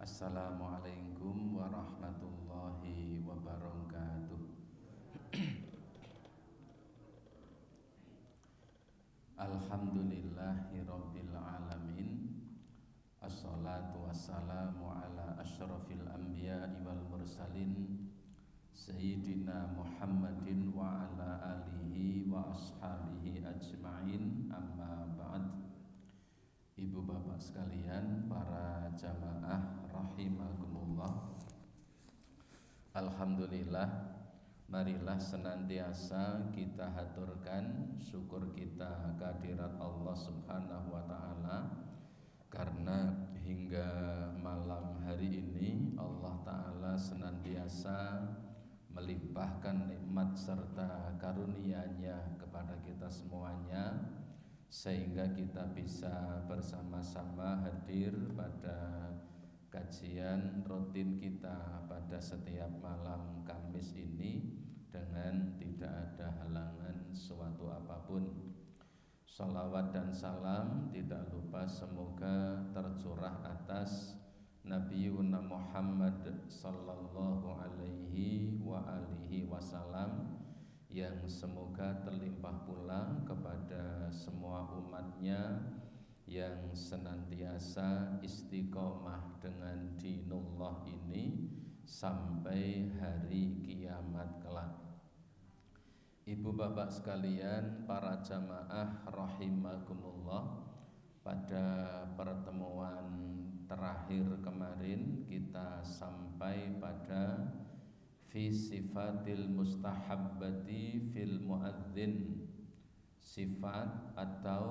Assalamualaikum warahmatullahi wabarakatuh. Alhamdulillahi rabbil alamin. Assalatu wassalamu ala asyrafil anbiya'i wal mursalin Sayyidina Muhammadin wa ala alihi wa ashabihi ajma'in, amma ba'd. Ibu bapak sekalian, para jamaah rahimakumullah, alhamdulillah, marilah senantiasa kita haturkan syukur kita kehadirat Allah Subhanahu wa taala, karena hingga malam hari ini Allah taala senantiasa melimpahkan nikmat serta karunia-Nya kepada kita semuanya, sehingga kita bisa bersama-sama hadir pada kajian rutin kita pada setiap malam Kamis ini dengan tidak ada halangan suatu apapun. Salawat dan salam tidak lupa semoga tercurah atas Nabiuna Muhammad sallallahu alaihi wa alihi wasallam, yang semoga terlimpah pula kepada semua umatnya yang senantiasa istiqomah dengan dinullah ini sampai hari kiamat kelak. Ibu bapak sekalian, para jamaah rahimakumullah, pada pertemuan terakhir kemarin kita sampai pada fi sifatil mustahabbati fil muadzin, sifat atau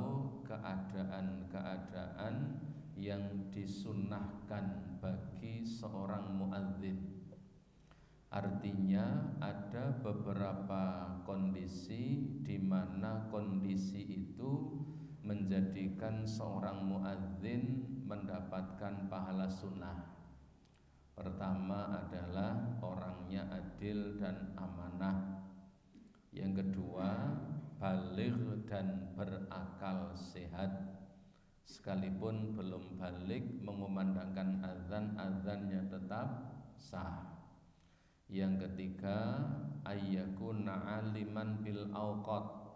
keadaan-keadaan yang disunnahkan bagi seorang muadzin. Artinya ada beberapa kondisi di mana kondisi itu menjadikan seorang muadzin mendapatkan pahala sunnah. Pertama adalah orangnya adil dan amanah. Yang kedua, baligh dan berakal sehat. Sekalipun belum baligh, mengumandangkan azan, azannya tetap sah. Yang ketiga, ayyakuna aliman bil awqat,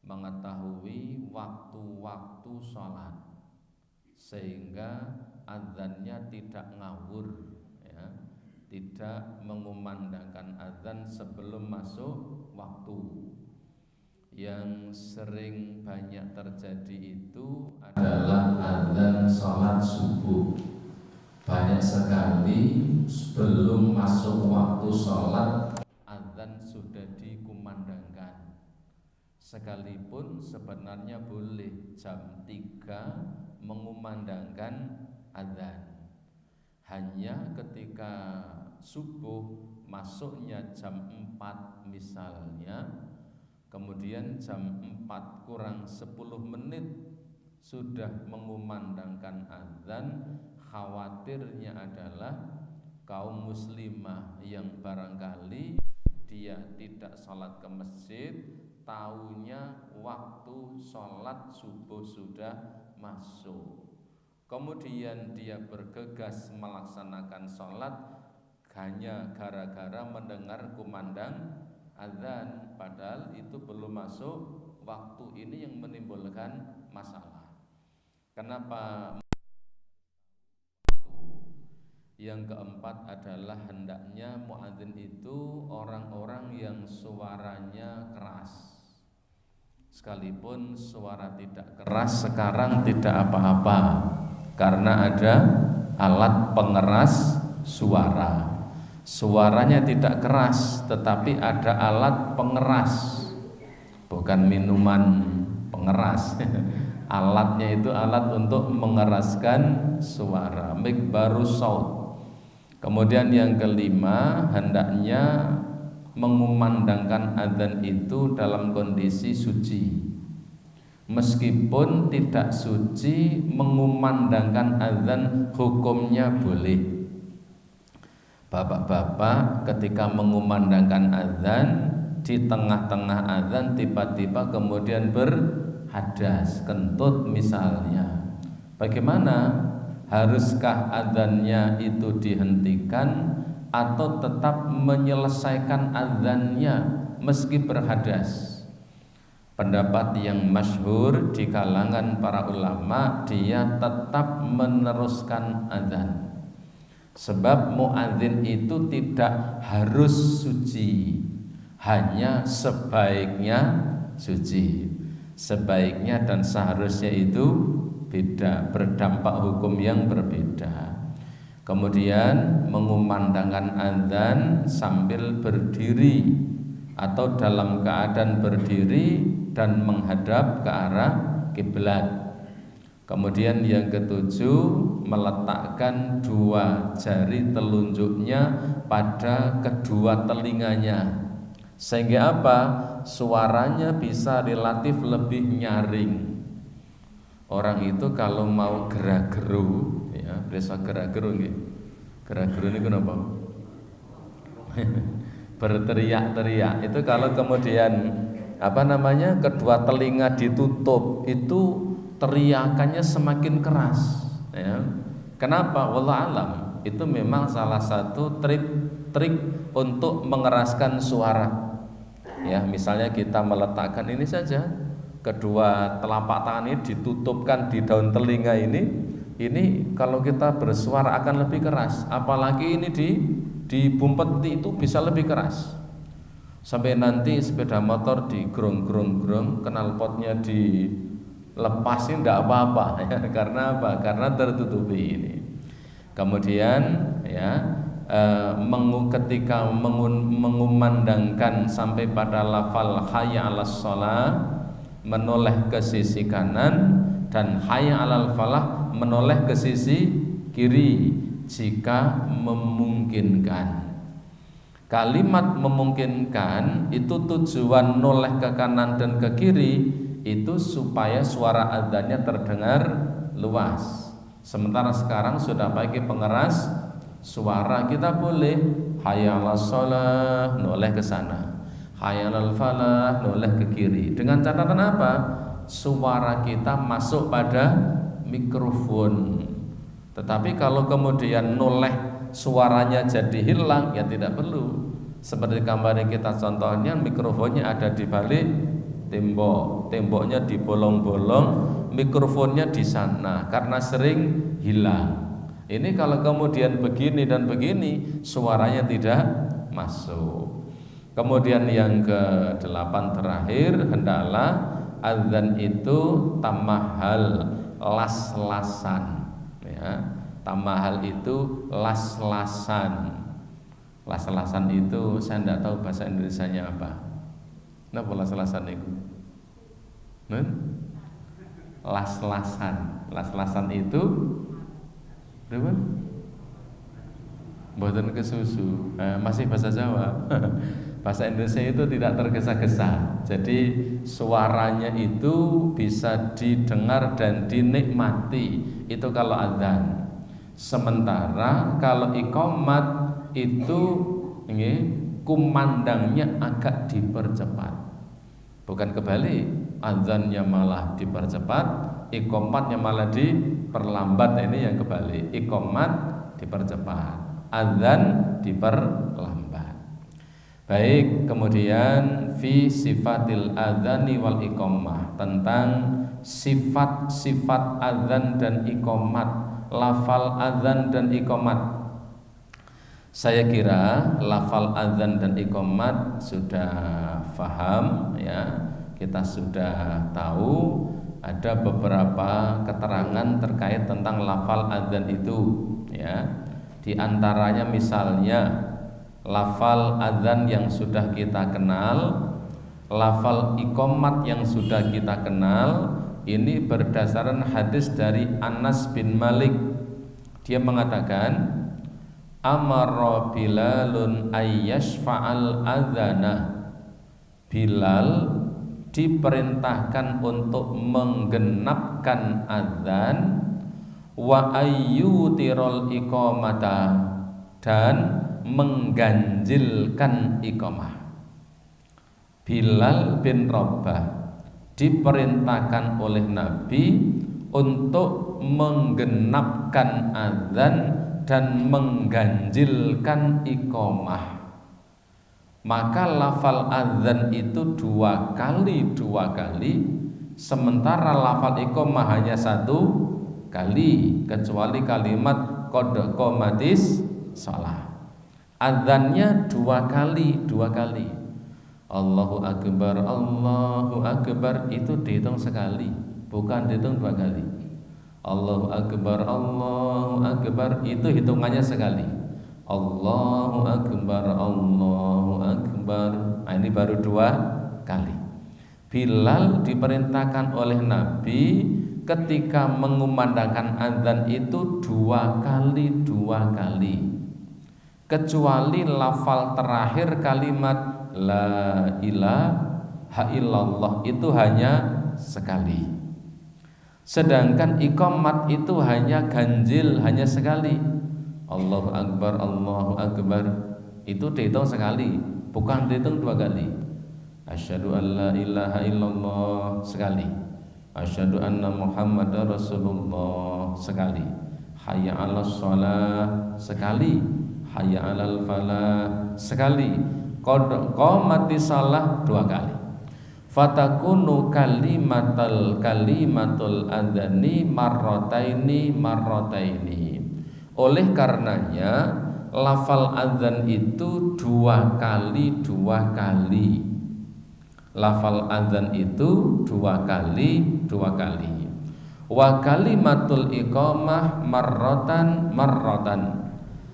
mengetahui waktu-waktu sholat, sehingga azannya tidak ngawur, tidak mengumandangkan azan sebelum masuk waktu. Yang sering banyak terjadi itu adalah azan sholat subuh. Banyak sekali sebelum masuk waktu sholat azan sudah dikumandangkan, sekalipun sebenarnya boleh jam 3 mengumandangkan azan. Hanya ketika subuh masuknya jam 4 misalnya, kemudian jam 4 kurang 10 menit sudah mengumandangkan azan, khawatirnya adalah kaum muslimah yang barangkali dia tidak sholat ke masjid, taunya waktu sholat subuh sudah masuk, kemudian dia bergegas melaksanakan sholat hanya gara-gara mendengar kumandang azan, padahal itu belum masuk waktu. Ini yang menimbulkan masalah. Kenapa? Yang keempat adalah hendaknya muadzin itu orang-orang yang suaranya keras. Sekalipun suara tidak keras sekarang tidak apa-apa, karena ada alat pengeras suara. Suaranya tidak keras, tetapi ada alat pengeras, bukan minuman pengeras. Alatnya itu alat untuk mengeraskan suara, mikbarus saut. Kemudian yang kelima, hendaknya mengumandangkan azan itu dalam kondisi suci. Meskipun tidak suci, mengumandangkan azan hukumnya boleh. Bapak-bapak ketika mengumandangkan azan, di tengah-tengah azan tiba-tiba kemudian berhadas, kentut misalnya, bagaimana? haruskah adzannya itu dihentikan atau tetap menyelesaikan adzannya meski berhadas? Pendapat yang masyhur di kalangan para ulama, dia tetap meneruskan adzan. Sebab muadzin itu tidak harus suci, hanya sebaiknya suci. Sebaiknya dan seharusnya itu beda, berdampak hukum yang berbeda. Kemudian mengumandangkan adzan sambil berdiri atau dalam keadaan berdiri dan menghadap ke arah kiblat. Kemudian yang ketujuh, meletakkan dua jari telunjuknya pada kedua telinganya, sehingga apa? Suaranya bisa relatif lebih nyaring. Orang itu kalau mau gerak-geru, ya, besok gerak-geru nggih. Gerak-geru ini kenapa? Berteriak-teriak. Itu kalau kemudian kedua telinga ditutup, itu teriakannya semakin keras, ya. Kenapa? Wallahu alam. Itu memang salah satu trik untuk mengeraskan suara. Ya, misalnya kita meletakkan ini saja, kedua telapak tangan ini ditutupkan di daun telinga ini kalau kita bersuara akan lebih keras. Apalagi ini dibumpeti itu bisa lebih keras. Sampai nanti sepeda motor digrong-grong-grong, knalpotnya dilepasin tidak apa-apa, ya. Karena apa? Karena tertutupi ini. Kemudian ya, ketika mengumandangkan sampai pada lafal hayya 'alas shalah, menoleh ke sisi kanan, dan hayya 'alal falah menoleh ke sisi kiri jika memungkinkan. Kalimat memungkinkan itu tujuan noleh ke kanan dan ke kiri itu supaya suara adzannya terdengar luas. Sementara sekarang sudah pakai pengeras suara, kita boleh hayya 'alas shalah noleh ke sana, hayya 'alal falah noleh ke kiri. Dengan catatan apa? Suara kita masuk pada mikrofon. Tetapi kalau kemudian noleh suaranya jadi hilang, ya tidak perlu. Seperti gambar yang kita contohnya, mikrofonnya ada di balik tembok, temboknya di bolong-bolong, mikrofonnya di sana karena sering hilang. Ini kalau kemudian begini dan begini, suaranya tidak masuk. Kemudian yang ke-8 terakhir, hendaklah adzan itu tamahal, las-lasan, ya. Tamahal itu las-lasan. Las-lasan itu saya tidak tahu bahasa Indonesianya apa. Napa las-lasan itu? Las-lasan. Las-lasan itu berapa? Mboten kesusu. Masih bahasa Jawa. Bahasa Indonesia itu tidak tergesa-gesa. Jadi suaranya itu bisa didengar dan dinikmati. Itu kalau adzan. Sementara kalau iqamat itu kumandangnya agak dipercepat. Bukan kebalik, adzannya malah dipercepat, iqamatnya malah diperlambat. Ini yang kebalik. Iqamat dipercepat, adzan diperlambat. Baik, kemudian fi sifatil adzani wal iqamah, tentang sifat-sifat adzan dan iqamat, lafal adzan dan iqamat. Saya kira lafal adzan dan iqamat sudah faham, ya. Kita sudah tahu ada beberapa keterangan terkait tentang lafal adzan itu, ya. Di antaranya misalnya lafal adzan yang sudah kita kenal, lafal iqamat yang sudah kita kenal. Ini berdasarkan hadis dari Anas bin Malik. Dia mengatakan, amara Bilalun ayyashfa'al adzana. Bilal diperintahkan untuk menggenapkan adzan, wa ayyutirul iqamata, dan mengganjilkan iqamah. Bilal bin Rabah diperintahkan oleh Nabi untuk menggenapkan azan dan mengganjilkan iqamah. Maka lafal azan itu dua kali, sementara lafal iqamah hanya satu kali, kecuali kalimat qad qamatis shalah. Azannya dua kali. Allahu Akbar itu dihitung sekali, bukan dihitung dua kali. Allahu Akbar itu hitungannya sekali. Allahu Akbar. Nah, ini baru dua kali. Bilal diperintahkan oleh Nabi ketika mengumandangkan azan itu dua kali. Kecuali lafal terakhir kalimat la ilaha illallah itu hanya sekali. Sedangkan iqamat itu hanya ganjil, hanya sekali. Allahu Akbar itu dihitung sekali, bukan dihitung dua kali. Asyhadu an la ilaha illallah sekali. Asyhadu anna Muhammadar Rasulullah sekali. Hayya 'alas shalah sekali. Hayya 'alal falah sekali. Qad qamatis shalah dua kali. Fatakunu kalimatul adzani marrataini. Oleh karenanya lafal adzan itu dua kali. Lafal adzan itu dua kali. Wa kalimatul iqamah marratan.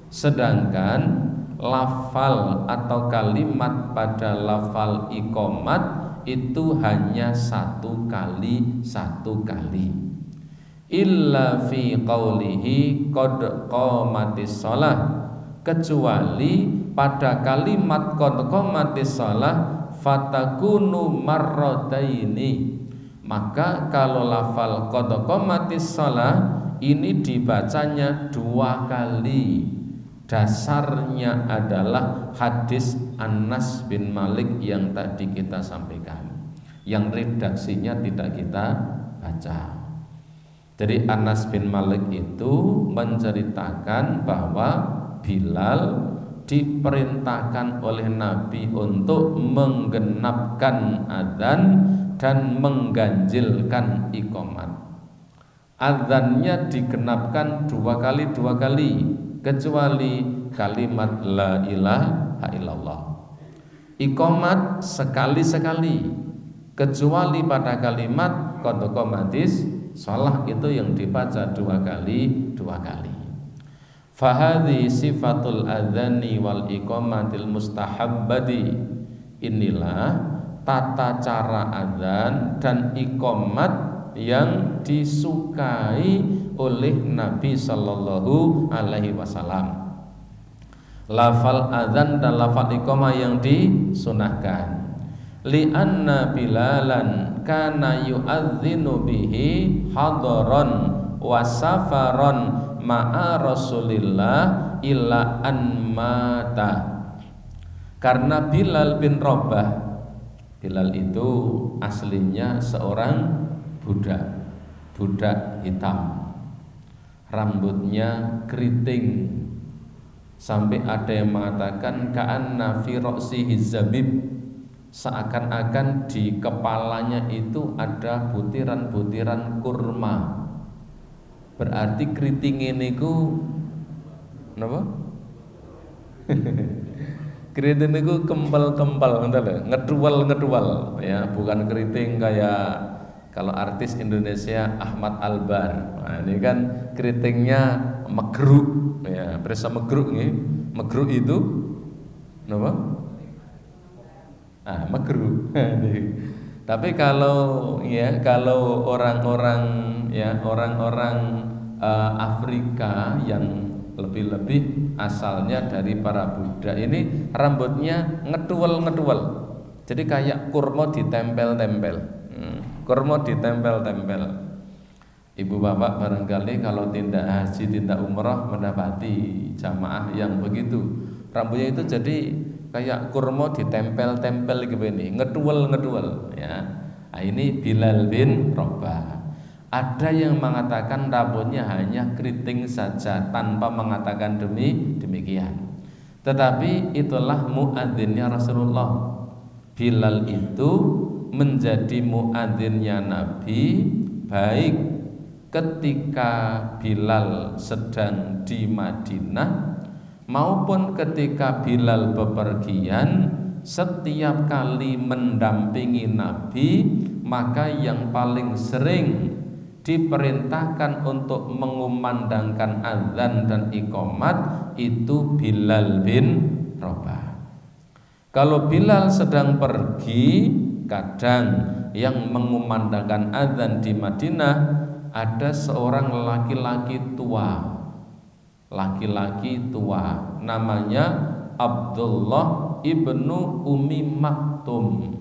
Sedangkan lafal atau kalimat pada lafal iqamat itu hanya satu kali. Illa fi qawlihi qad qamatis shalah, kecuali pada kalimat qad qamatis shalah fatakunu marrataini. Maka kalau lafal qad qamatis shalah ini dibacanya dua kali. Dasarnya adalah hadis Anas bin Malik yang tadi kita sampaikan, yang redaksinya tidak kita baca. Jadi Anas bin Malik itu menceritakan bahwa Bilal diperintahkan oleh Nabi untuk menggenapkan adzan dan mengganjilkan iqamat. Adzannya digenapkan dua kali, kecuali kalimat la ilaha illallah. Iqamat sekali, kecuali pada kalimat qad qamatis shalah itu yang dibaca dua kali. Fahadhi sifatul adzani wal iqamatil mustahabbati. Inilah tata cara adzan dan iqamat yang disukai oleh Nabi Sallallahu Alaihi Wasallam. Lafal adzan dan lafal iqamah yang disunahkan. Li'anna Bilalan kana yu'adzinu bihi hadaran wa safaran ma'a Rasulillah illa an mata. Karena Bilal bin Rabah, Bilal itu aslinya seorang budak hitam, rambutnya keriting sampai ada yang mengatakan ka'anna fi ra'sihi zabib, seakan-akan di kepalanya itu ada butiran-butiran kurma. Berarti keriting ini ku napa? Keriting niku kempal-kempal ngedual ya, bukan keriting kayak kalau artis Indonesia Ahmad Albar. Nah, ini kan keritingnya megeruk ya, berasa megeruk nih. Megeruk itu apa? Megeruk. Tapi kalau orang-orang Afrika yang lebih-lebih asalnya dari para Buddha ini rambutnya ngedual. Jadi kayak kurma ditempel-tempel. Kurma ditempel-tempel. Ibu bapak barangkali kalau tindak haji, tindak umrah mendapati jamaah yang begitu. Rambutnya itu jadi kayak kurma ditempel-tempel begini, ngedual ya. Nah, ini Bilal bin Rabah. Ada yang mengatakan rambutnya hanya keriting saja tanpa mengatakan demikian. Tetapi itulah muadzinnya Rasulullah. Bilal itu menjadi muadzinnya Nabi, baik ketika Bilal sedang di Madinah maupun ketika Bilal bepergian. Setiap kali mendampingi Nabi, maka yang paling sering diperintahkan untuk mengumandangkan azan dan iqamat itu Bilal bin Rabah. Kalau Bilal sedang pergi, kadang yang mengumandangkan azan di Madinah ada seorang laki-laki tua, namanya Abdullah ibnu Umi Maktum.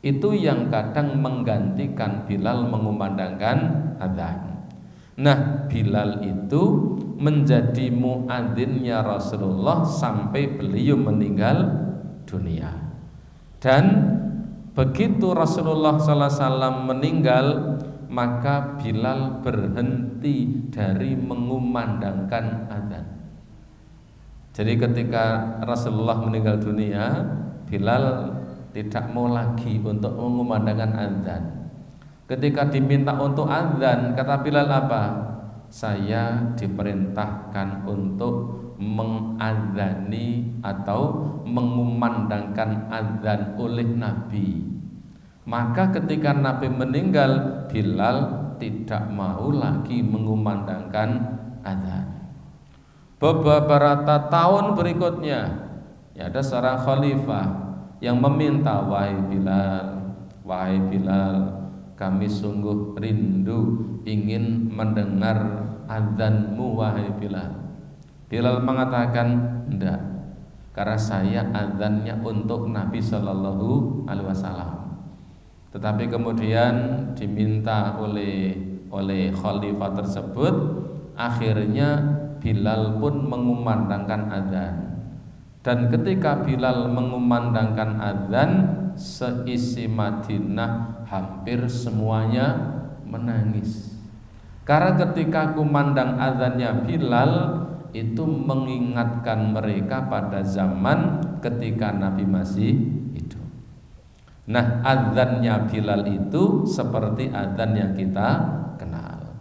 Itu yang kadang menggantikan Bilal mengumandangkan adzan. Nah, Bilal itu menjadi muadzinnya Rasulullah sampai beliau meninggal dunia. Dan begitu Rasulullah SAW meninggal, maka Bilal berhenti dari mengumandangkan adzan. Jadi ketika Rasulullah meninggal dunia, Bilal tidak mau lagi untuk mengumandangkan azan. Ketika diminta untuk azan, kata Bilal apa? Saya diperintahkan untuk mengazani atau mengumandangkan azan oleh Nabi. Maka ketika Nabi meninggal, Bilal tidak mau lagi mengumandangkan azan. Beberapa tahun berikutnya, ada seorang khalifah yang meminta, wahai Bilal, kami sungguh rindu ingin mendengar azanmu wahai Bilal. Bilal mengatakan, enggak, karena saya azannya untuk Nabi Shallallahu Alaihi Wasallam. Tetapi kemudian diminta oleh khalifah tersebut, akhirnya Bilal pun mengumandangkan azan. Dan ketika Bilal mengumandangkan azan, seisi Madinah hampir semuanya menangis. Karena ketika kumandang azannya Bilal itu mengingatkan mereka pada zaman ketika Nabi masih hidup. Nah, azannya Bilal itu seperti azan yang kita kenal.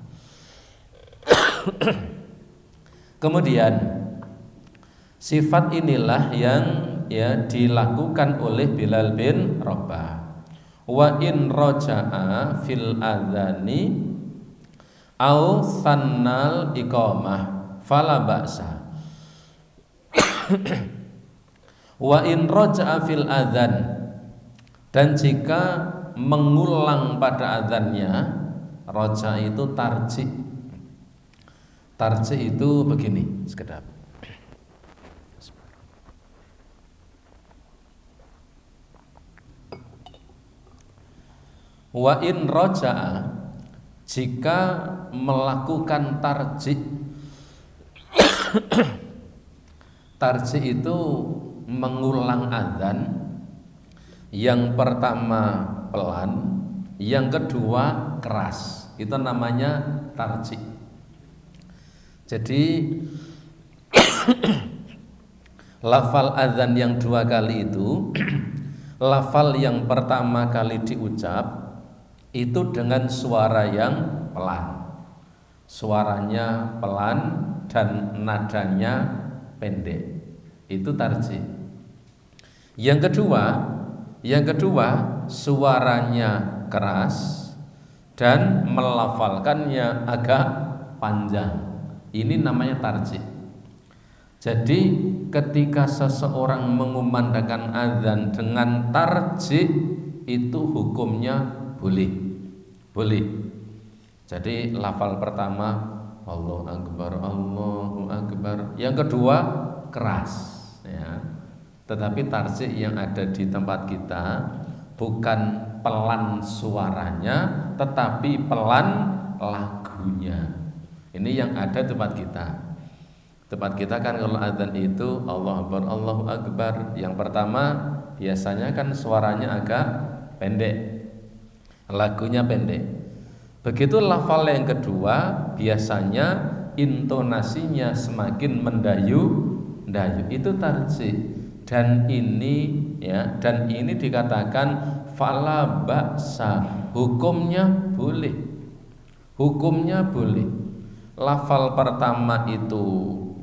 Kemudian sifat inilah yang dilakukan oleh Bilal bin Rabah. Wa in raja'a fil adzani au sannal iqamah fala ba'sa. Wa in raja'a fil adzan, dan jika mengulang pada adzannya, raja itu tarji. Tarji itu begini, sekedap. Wa in raja'a, jika melakukan tarji. Tarji itu mengulang azan. Yang pertama pelan, yang kedua keras. Itu namanya tarji. Jadi lafal azan yang dua kali itu, lafal yang pertama kali diucap itu dengan suara yang pelan. Suaranya pelan dan nadanya pendek. Itu tarji. Yang kedua suaranya keras dan melafalkannya agak panjang. Ini namanya tarji. Jadi ketika seseorang mengumandangkan azan dengan tarji, itu hukumnya boleh. Jadi lafal pertama Allahu Akbar, Allahu Akbar. Yang kedua keras, ya. Tetapi tarji yang ada di tempat kita bukan pelan suaranya, tetapi pelan lagunya. Ini yang ada tempat kita. Tempat kita kan kalau azan itu Allahu Akbar, Allahu Akbar. Yang pertama biasanya kan suaranya agak pendek, lagunya pendek. Begitu lafal yang kedua biasanya intonasinya semakin mendayu, itu tarjih. Dan ini dikatakan fala ba'sa, hukumnya boleh. Lafal pertama itu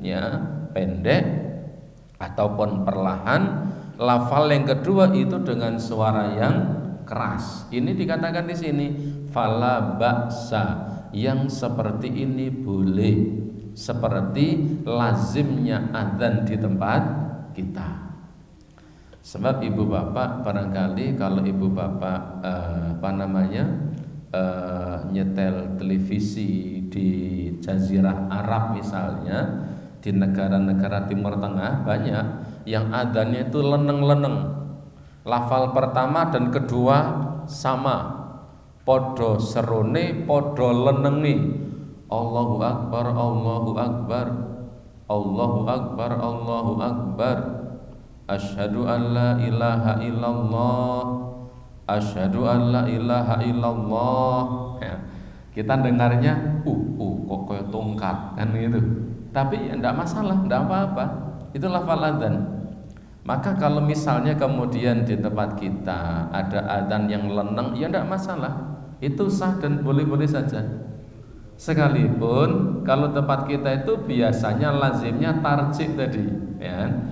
ya pendek ataupun perlahan, lafal yang kedua itu dengan suara yang keras. Ini dikatakan di sini fala ba'sa, yang seperti ini boleh, seperti lazimnya adzan di tempat kita. Sebab ibu bapak barangkali kalau ibu bapak nyetel televisi di Jazirah Arab misalnya, di negara-negara Timur Tengah banyak yang adzannya itu leneng-leneng. Lafal pertama dan kedua sama, podo serone, podo lenengi. Allahu Akbar, Allahu Akbar, Allahu Akbar, Allahu Akbar. Asyhadu an la ilaha illallah, asyhadu an la ilaha illallah. Ya, kita dengarnya kok kayak tongkat kan gitu. Tapi ya enggak masalah, enggak apa-apa. Itu lafal adzan. Maka kalau misalnya kemudian di tempat kita ada adzan yang leneng, ya enggak masalah. Itu sah dan boleh-boleh saja. Sekalipun kalau tempat kita itu biasanya lazimnya tarjih tadi, ya.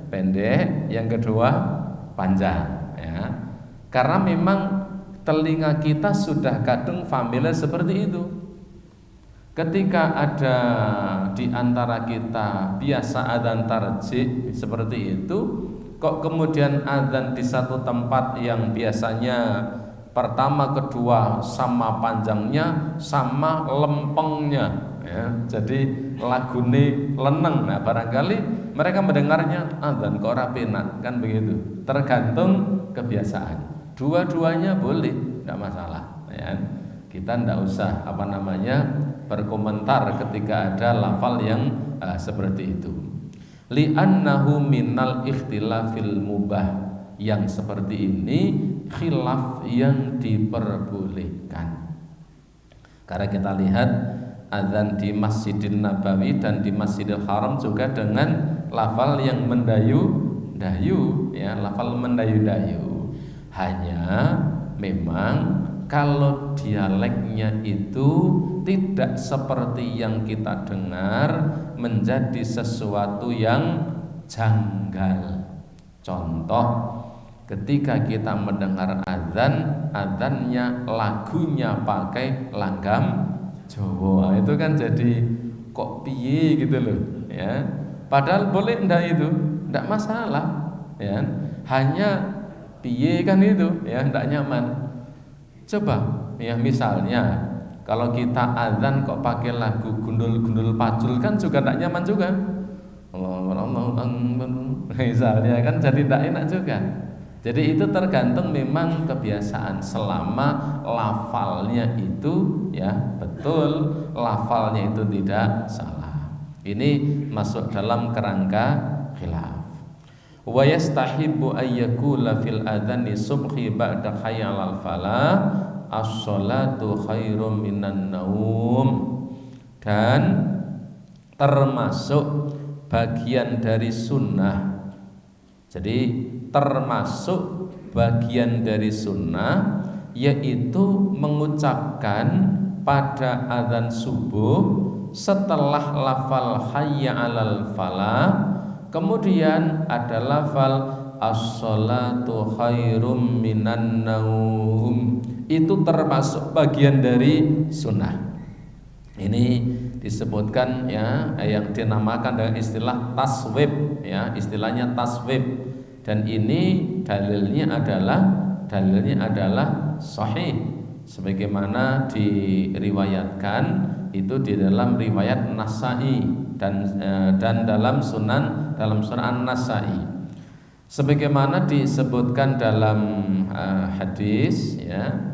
Pendek, yang kedua panjang, ya. Karena memang telinga kita sudah kadung familiar seperti itu. Ketika ada di antara kita biasa adzan tarjih seperti itu, kok kemudian adzan di satu tempat yang biasanya pertama kedua sama panjangnya sama lempengnya, ya. Jadi lagune leneng. Nah, barangkali mereka mendengarnya adzan kok ora penak, kan begitu. Tergantung kebiasaan. Dua-duanya boleh, tidak masalah, ya. Kita tidak usah berkomentar ketika ada lafal yang seperti itu. Li'annahu minal ikhtilafil mubah, yang seperti ini khilaf yang diperbolehkan. Karena kita lihat adzan di Masjidil Nabawi dan di Masjidil Haram juga dengan lafal yang mendayu-dayu, ya, lafal mendayu-dayu. Hanya memang kalau dialeknya itu tidak seperti yang kita dengar, menjadi sesuatu yang janggal. Contoh, ketika kita mendengar adzannya lagunya pakai langgam Jawa, itu kan jadi kok piye gitu loh, ya. Padahal boleh ndak itu, ndak masalah, ya. Hanya piye kan itu, ya, ndak nyaman. Coba, ya, misalnya kalau kita adzan kok pakai lagu gundul-gundul pacul kan juga ndak nyaman juga. Allah misalnya kan jadi tidak enak juga. Jadi itu tergantung memang kebiasaan. Selama lafalnya itu, ya, betul, lafalnya itu tidak salah. Ini masuk dalam kerangka khilaf. Wa yastahibu ayyakula fil adzani subhi ba'da hayya 'alal falah as-shalatu khairum minan naum. Dan termasuk bagian dari sunnah. Jadi termasuk bagian dari sunnah yaitu mengucapkan pada adzan subuh setelah lafal hayya 'alal falah, kemudian ada lafal as-shalatu khairum minan naum. Itu termasuk bagian dari sunnah. Ini disebutkan, ya, yang dinamakan dengan istilah taswib, ya, istilahnya taswib. Dan ini dalilnya adalah sahih, sebagaimana diriwayatkan itu di dalam riwayat Nasai dan dalam sunan An-Nasai, sebagaimana disebutkan dalam hadis, ya.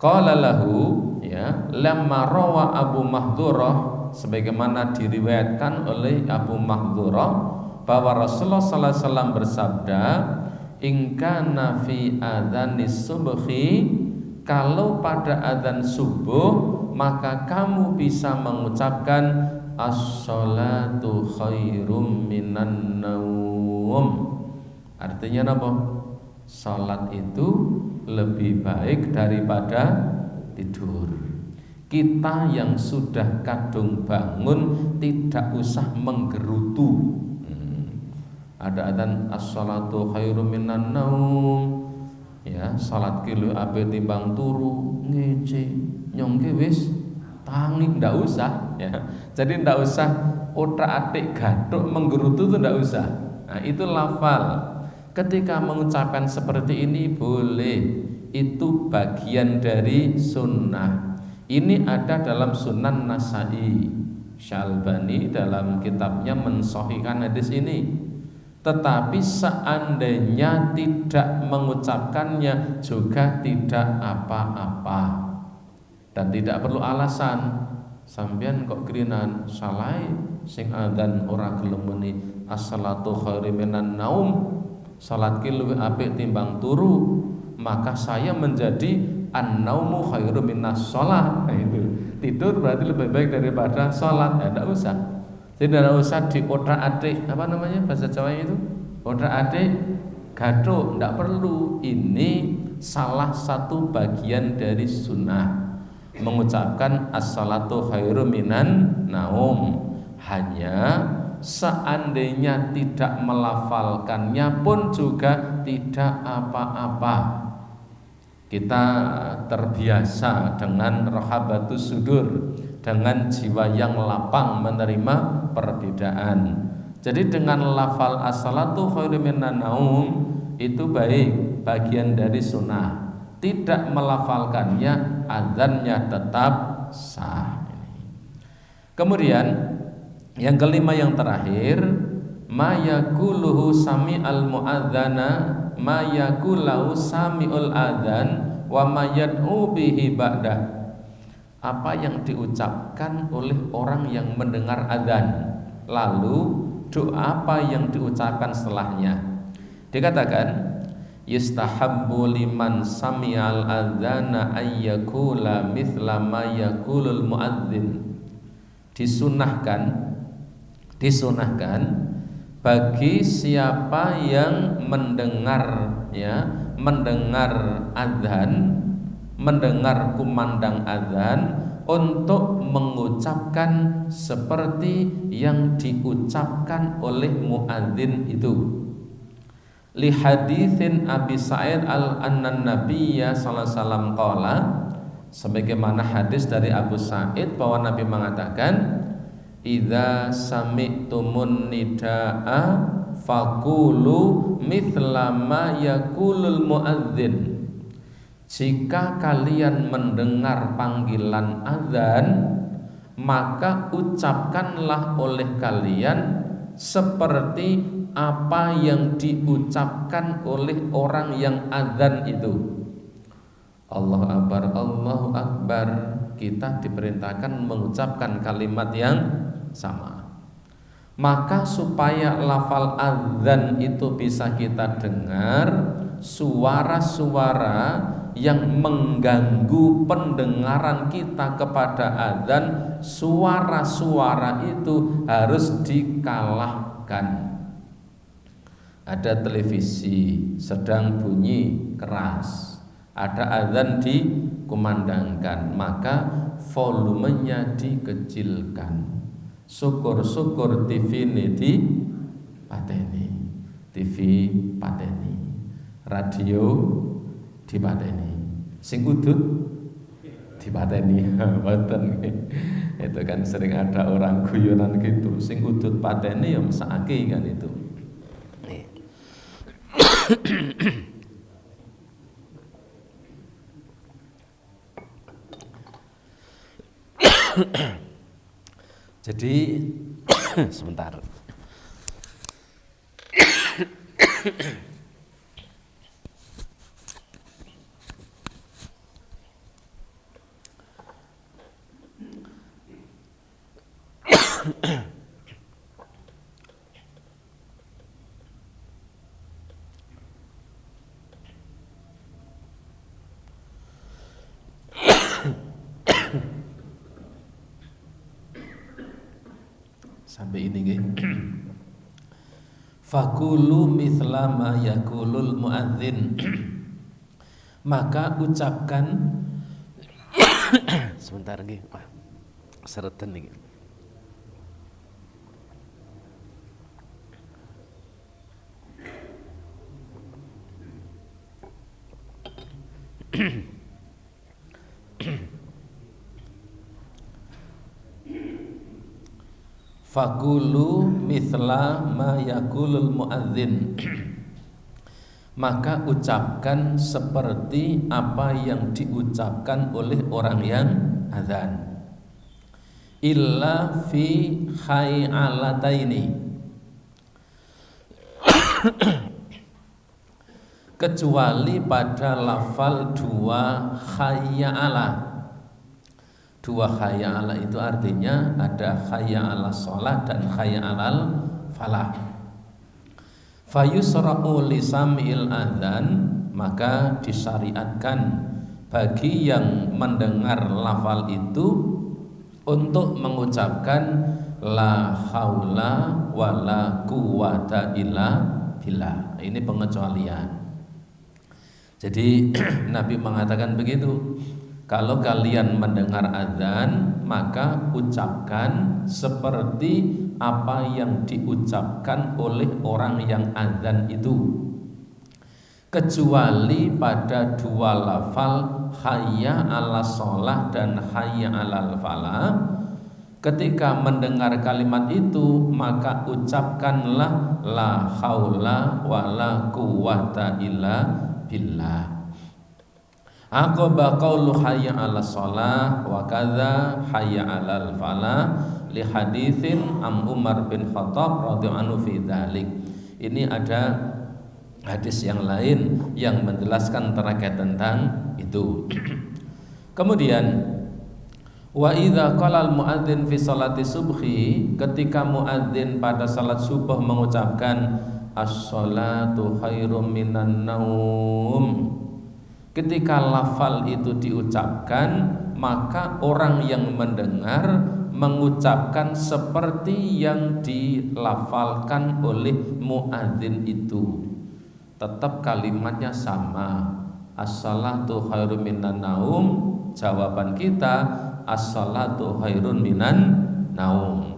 Qala lahu, ya, lamma rawa Abu Mahdhurah, sebagaimana diriwayatkan oleh Abu Mahdhurah bahwa Rasulullah sallallahu alaihi wasallam bersabda, in kana fi adzanis subhi, kalau pada adzan subuh maka kamu bisa mengucapkan as-salatu khairum minan naum. Artinya apa? Salat itu lebih baik daripada tidur. Kita yang sudah kadung bangun tidak usah menggerutu. Ada adzan as-salatu khairum minan naum. Ya, salat kilo ape timbang turu ngece nyongke wis tangi, ndak usah ya. Jadi ndak usah otak-atik gathuk menggerutu itu ndak usah. Nah, itu lafal. Ketika mengucapkan seperti ini boleh, itu bagian dari sunnah. Ini ada dalam Sunan Nasai. Syalbani dalam kitabnya mensahihkan hadis ini. Tetapi seandainya tidak mengucapkannya juga tidak apa-apa dan tidak perlu alasan. Sampeyan kok gerinan salai sing adzan ora gelem muni as-salatu khairum minan naum, salat ki luwih apik timbang turu, maka saya menjadi an-naumu khairum minas shalah. Nah, itu tidur berarti lebih baik daripada salat. Ya, tidak usah. Tidak usah diotak-atik, apa namanya bahasa Jawa itu? Otak-atik gathuk, tidak perlu. Ini salah satu bagian dari sunnah. Mengucapkan as-salatu khairum minan naum. Hanya seandainya tidak melafalkannya pun juga tidak apa-apa. Kita terbiasa dengan rahabatus sudur, dengan jiwa yang lapang menerima perbedaan. Jadi dengan lafal as-salatu khairum minan naum itu baik, bagian dari sunnah. Tidak melafalkannya, adzannya tetap sah. Kemudian yang kelima, yang terakhir, ma yaquluhu sami'al muadzana, ma yaqulahu sami'ul adzan wa ma yad'u bihi ba'dah. Apa yang diucapkan oleh orang yang mendengar adzan, lalu doa apa yang diucapkan setelahnya. Dikatakan yustahabbu liman sami'al adzana ayyakula mithla ma yaqulul muadzin. Disunahkan bagi siapa yang mendengar adzan, mendengar kumandang adzan, untuk mengucapkan seperti yang diucapkan oleh muadzin itu. Li haditsin Abi Sa'id al-Annan Nabiyya sallallahu alaihi wasallam qala, sebagaimana hadis dari Abu Sa'id bahwa Nabi mengatakan, idza sami'tumun nidaa faqulu mithla ma yaqulul muadzin. Jika kalian mendengar panggilan azan, maka ucapkanlah oleh kalian seperti apa yang diucapkan oleh orang yang azan itu. Allahu Akbar, Allahu Akbar. Kita diperintahkan mengucapkan kalimat yang sama. Maka supaya lafal azan itu bisa kita dengar, suara-suara yang mengganggu pendengaran kita kepada azan, suara-suara itu harus dikalahkan. Ada televisi sedang bunyi keras, ada azan dikumandangkan, maka volumenya dikecilkan. Syukur-syukur TV ini dipateni, TV pateni, radio dipateni, sing udut dipateni. Mboten. Itu kan sering ada orang guyonan gitu, sing udut pateni ya mesake kan itu. Jadi sebentar. Sampai ini nggih. Fakulu mithla ma yakulul muadzin. Maka ucapkan sebentar nggih. Sereten niki. Fakulu mithla ma yakulul muadzin. Maka ucapkan seperti apa yang diucapkan oleh orang yang azan. Illa fi hayalataini. Kecuali pada lafal dua hayya. Dua hayya ala itu artinya ada hayya ala sholat dan hayya alal falah. Fayusra'u li sam'il adzan, maka disyariatkan bagi yang mendengar lafal itu untuk mengucapkan la haula wala quwata illa billah. Ini pengecualian. Jadi Nabi mengatakan begitu. Kalau kalian mendengar azan, maka ucapkan seperti apa yang diucapkan oleh orang yang azan itu. Kecuali pada dua lafal hayya ala sholah dan hayya alal falah. Ketika mendengar kalimat itu, maka ucapkanlah la haula wala quwata illa billah. Aqaba qaulu hayya 'alas shalah wa kadza hayya 'alal falah li haditsin am Umar bin Khattab radhiyallahu anhu fi dzalik. Ini ada hadis yang lain yang menjelaskan terkait tentang itu. Kemudian wa idza qala al muadzin fi sholati subhi, ketika muadzin pada salat subuh mengucapkan as-sholatu khairum minan naum, ketika lafal itu diucapkan, maka orang yang mendengar mengucapkan seperti yang dilafalkan oleh muadzin itu. Tetap kalimatnya sama. As-salatu khairun minan naum. Jawaban kita as-salatu khairun minan naum.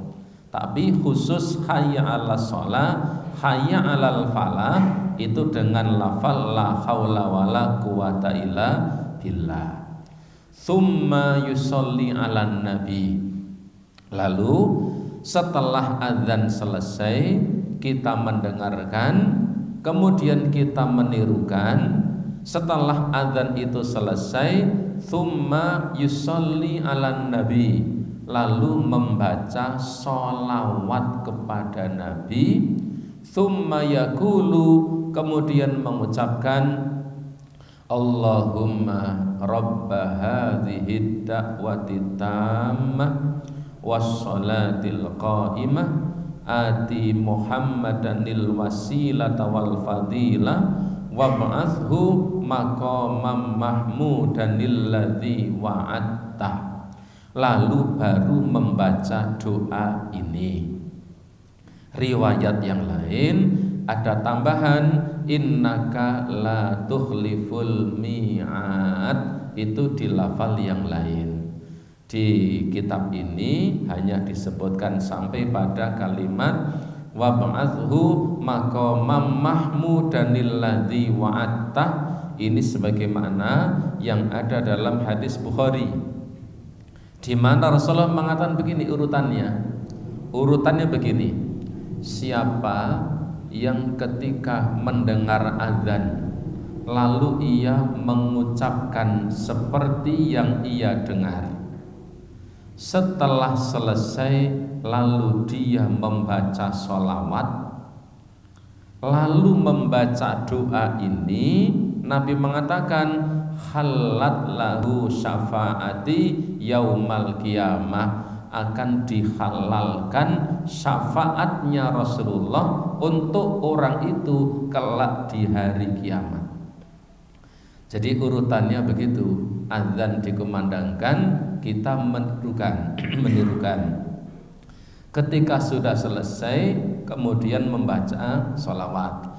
Tapi khusus hayya 'alas shalah, hayya 'alal falah itu dengan lafal la haula wala quwata illa billah. Tsumma yusolli 'alan nabi. Lalu setelah azan selesai kita mendengarkan, kemudian kita menirukan. Setelah azan itu selesai, tsumma yusolli 'alan nabi, lalu membaca sholawat kepada Nabi. Tsumma yaqulu, kemudian mengucapkan Allahumma rabba hadhihi da'wati tammah wassalatil qa'imah ati Muhammadanil wasilata wal fadilah wab'athhu maqamam mahmudanil ladzi wa'atta. Lalu baru membaca doa ini. Riwayat yang lain ada tambahan innaka la tukhliful mi'ad, itu di lafal yang lain. Di kitab ini hanya disebutkan sampai pada kalimat wab'athhu maqamam mahmudanil ladzi wa'atta. Ini sebagaimana yang ada dalam hadis Bukhari, di mana Rasulullah mengatakan begini urutannya begini. Siapa yang ketika mendengar azan lalu ia mengucapkan seperti yang ia dengar, setelah selesai lalu dia membaca sholawat, lalu membaca doa ini, Nabi mengatakan halat lahu syafaati yaumal qiyamah, akan dihalalkan syafaatnya Rasulullah untuk orang itu kelak di hari kiamat. Jadi urutannya begitu. Azan dikumandangkan, kita menirukan. Ketika sudah selesai, kemudian membaca sholawat.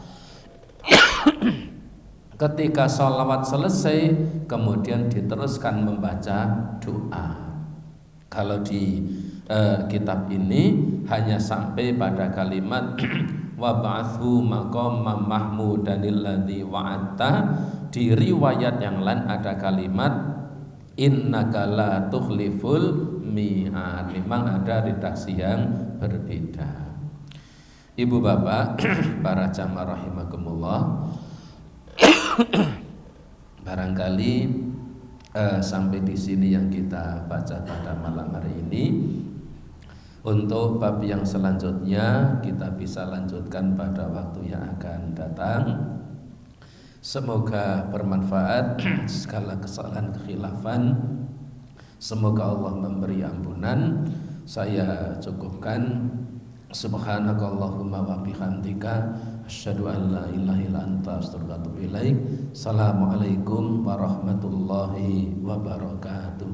Ketika sholawat selesai, kemudian diteruskan membaca doa. Kalau di kitab ini hanya sampai pada kalimat wab'athu maqaman mahmudanil ladzi wa'atta. Di riwayat yang lain ada kalimat innaka la tukhliful mi'ad. Memang ada redaksi yang berbeda. Ibu bapak, para jamaah rahimakumullah, barangkali sampai di sini yang kita baca pada malam hari ini. Untuk bab yang selanjutnya kita bisa lanjutkan pada waktu yang akan datang. Semoga bermanfaat. Segala kesalahan kekhilafan semoga Allah memberi ampunan. Saya cukupkan. Subhanakallahumma wa bihamdika asyhadu an la ilaha illa anta astaghfiruka wa atubu ilaik. Assalamualaikum warahmatullahi wabarakatuh.